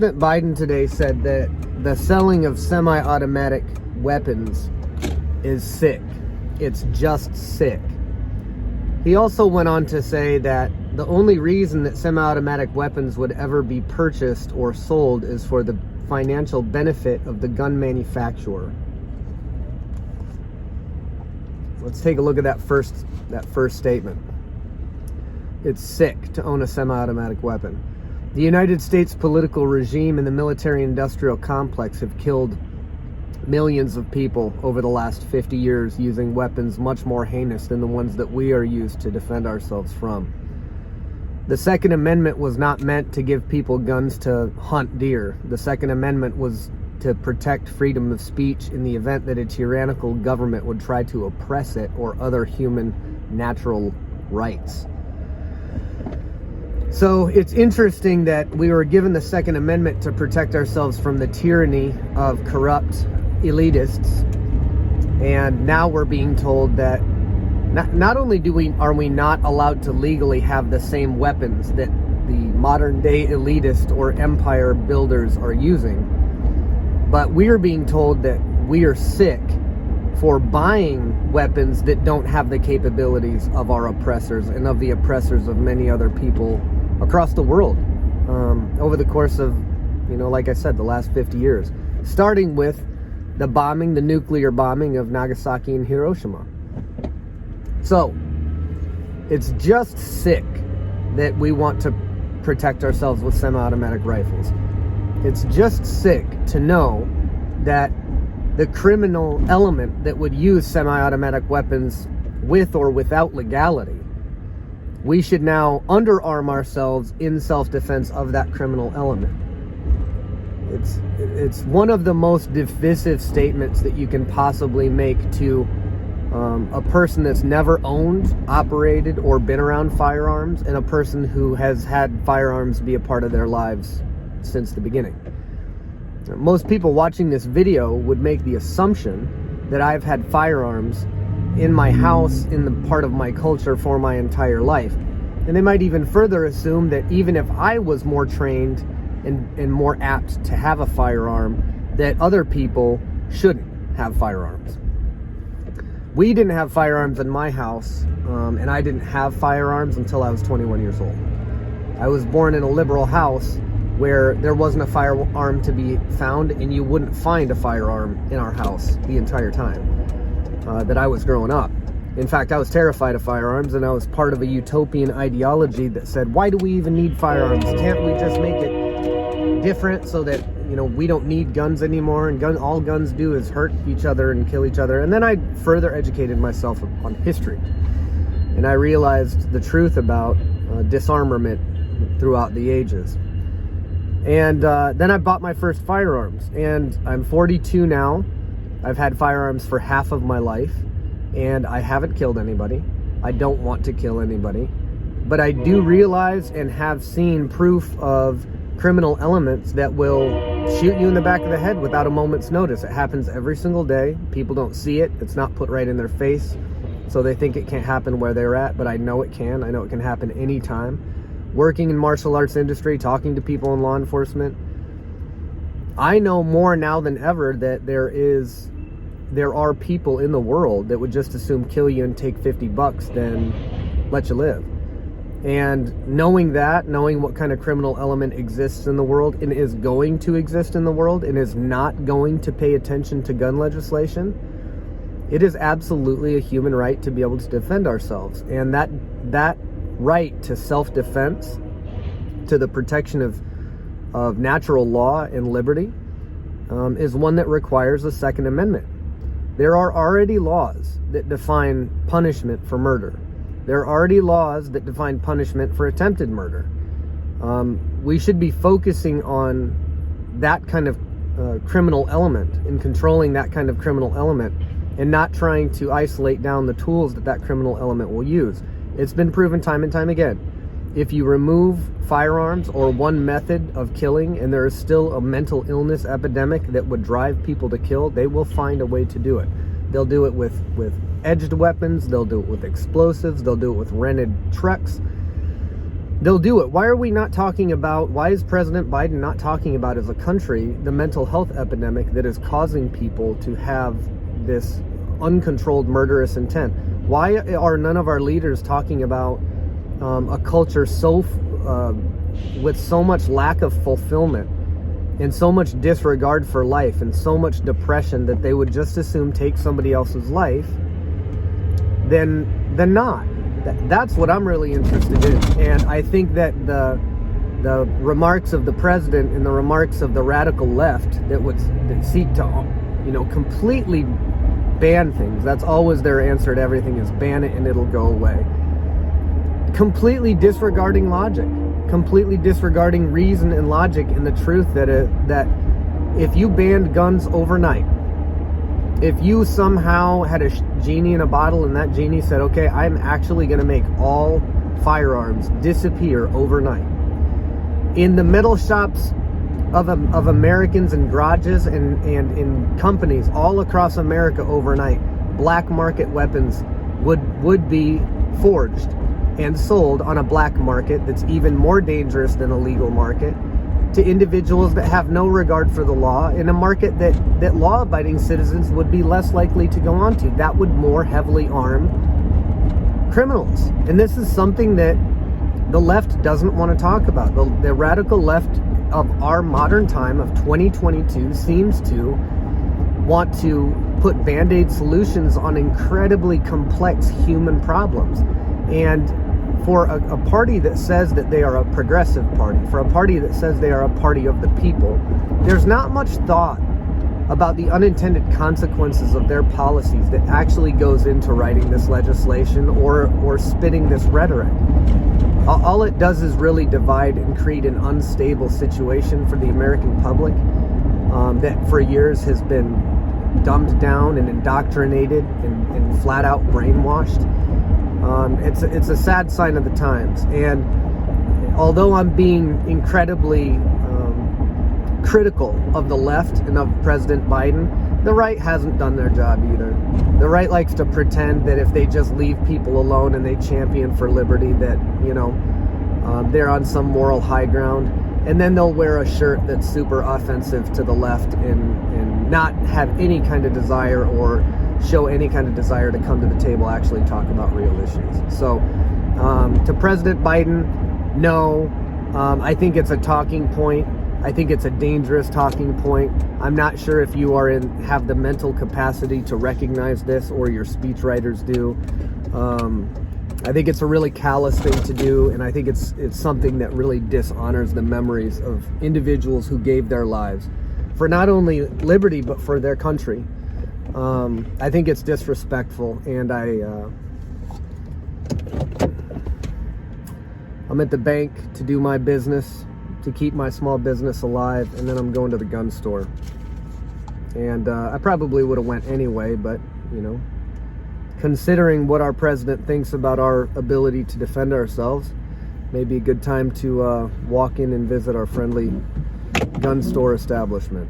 President Biden today said that the selling of semi-automatic weapons is sick. It's just sick. He also went on to say that the only reason that semi-automatic weapons would ever be purchased or sold is for the financial benefit of the gun manufacturer. Let's take a look at that first statement. It's sick to own a semi-automatic weapon. The United States political regime and the military-industrial complex have killed millions of people over the last 50 years using weapons much more heinous than the ones that we are used to defend ourselves from. The Second Amendment was not meant to give people guns to hunt deer. The Second Amendment was to protect freedom of speech in the event that a tyrannical government would try to oppress it or other human natural rights. So it's interesting that we were given the Second Amendment to protect ourselves from the tyranny of corrupt elitists, and now we're being told that not only are we not allowed to legally have the same weapons that the modern day elitist or empire builders are using, but we are being told that we are sick for buying weapons that don't have the capabilities of our oppressors and of the oppressors of many other people across the world over the course of, like I said, the last 50 years, starting with the nuclear bombing of Nagasaki and Hiroshima. So it's just sick that we want to protect ourselves with semi-automatic rifles. It's just sick to know that the criminal element that would use semi-automatic weapons with or without legality, we should now underarm ourselves in self-defense of that criminal element. It's one of the most divisive statements that you can possibly make to a person that's never owned, operated, or been around firearms, and a person who has had firearms be a part of their lives since the beginning. Most people watching this video would make the assumption that I've had firearms in my house, in the part of my culture, for my entire life. And they might even further assume that even if I was more trained and more apt to have a firearm, that other people shouldn't have firearms. We didn't have firearms in my house, and I didn't have firearms until I was 21 years old. I was born in a liberal house where there wasn't a firearm to be found, and you wouldn't find a firearm in our house the entire time that I was growing up. In fact, I was terrified of firearms, and I was part of a utopian ideology that said, why do we even need firearms? Can't we just make it different so that, we don't need guns anymore, and all guns do is hurt each other and kill each other? And then I further educated myself on history, and I realized the truth about disarmament throughout the ages. And then I bought my first firearms, and I'm 42 now. I've had firearms for half of my life, and I haven't killed anybody. I don't want to kill anybody, but I do realize and have seen proof of criminal elements that will shoot you in the back of the head without a moment's notice. It happens every single day. People don't see it. It's not put right in their face, so they think it can't happen where they're at, but I know it can. I know it can happen anytime. Working in martial arts industry, talking to people in law enforcement, I know more now than ever that there are people in the world that would just assume kill you and take $50 than let you live. And knowing what kind of criminal element exists in the world and is going to exist in the world and is not going to pay attention to gun legislation, it is absolutely a human right to be able to defend ourselves. And that right to self-defense, to the protection of natural law and liberty, is one that requires a Second Amendment. There are already laws that define punishment for murder. There are already laws that define punishment for attempted murder. We should be focusing on that kind of criminal element and controlling that kind of criminal element, and not trying to isolate down the tools that criminal element will use. It's been proven time and time again. If you remove firearms or one method of killing, and there is still a mental illness epidemic that would drive people to kill, they will find a way to do it. They'll do it with edged weapons, they'll do it with explosives, they'll do it with rented trucks. they'll do it. Why are we not talking about, why is President Biden not talking about as a country the mental health epidemic that is causing people to have this uncontrolled murderous intent? Why are none of our leaders talking about a culture so with so much lack of fulfillment and so much disregard for life and so much depression that they would just assume take somebody else's life than not? That's what I'm really interested in. And I think that the remarks of the president and the remarks of the radical left that seek to, completely ban things. That's always their answer to everything, is ban it and it'll go away. Completely disregarding logic, completely disregarding reason and logic and the truth that if you banned guns overnight, if you somehow had a genie in a bottle and that genie said, okay, I'm actually going to make all firearms disappear overnight, in the metal shops of Americans and garages and in companies all across America overnight, black market weapons would be forged and sold on a black market that's even more dangerous than a legal market, to individuals that have no regard for the law, in a market that law-abiding citizens would be less likely to go onto. That would more heavily arm criminals. And this is something that the left doesn't want to talk about. The radical left of our modern time, of 2022, seems to want to put Band-Aid solutions on incredibly complex human problems. And for a party that says that they are a progressive party, for a party that says they are a party of the people, there's not much thought about the unintended consequences of their policies that actually goes into writing this legislation or spitting this rhetoric. All it does is really divide and create an unstable situation for the American public that for years has been dumbed down and indoctrinated and flat out brainwashed. It's a sad sign of the times. And although I'm being incredibly critical of the left and of President Biden, the right hasn't done their job either. The right likes to pretend that if they just leave people alone and they champion for liberty, that, they're on some moral high ground. And then they'll wear a shirt that's super offensive to the left and not have any kind of desire or show any kind of desire to come to the table, actually talk about real issues. So to President Biden, no, I think it's a talking point. I think it's a dangerous talking point. I'm not sure if you have the mental capacity to recognize this, or your speechwriters do. I think it's a really callous thing to do, and I think it's something that really dishonors the memories of individuals who gave their lives for not only liberty but for their country. I think it's disrespectful, and I'm at the bank to do my business, to keep my small business alive, and then I'm going to the gun store. And I probably would have went anyway, but considering what our president thinks about our ability to defend ourselves, maybe a good time to walk in and visit our friendly gun store establishment.